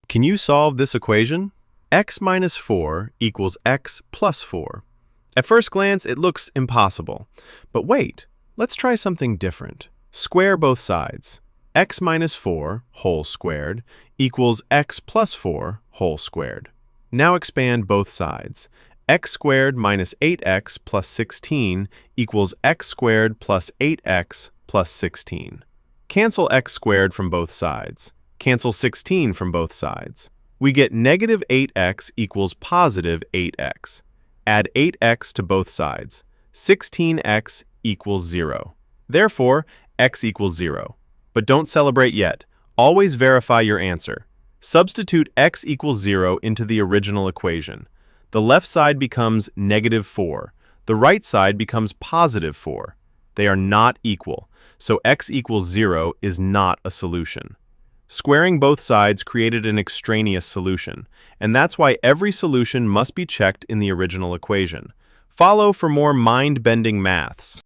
Can you solve this equation? X minus 4 equals x plus 4. At first glance, it looks impossible. But wait, let's try something different. Square both sides. X minus 4 whole squared equals x plus 4 whole squared. Now expand both sides. X squared minus 8x plus 16 equals x squared plus 8x plus 16. Cancel x squared from both sides. Cancel 16 from both sides. We get negative 8x equals positive 8x. Add 8x to both sides. 16x equals 0. Therefore, x equals 0. But don't celebrate yet. Always verify your answer. Substitute x equals 0 into the original equation. The left side becomes negative 4. The right side becomes positive 4. They are not equal, so x equals 0 is not a solution. Squaring both sides created an extraneous solution, and that's why every solution must be checked in the original equation. Follow for more mind-bending maths.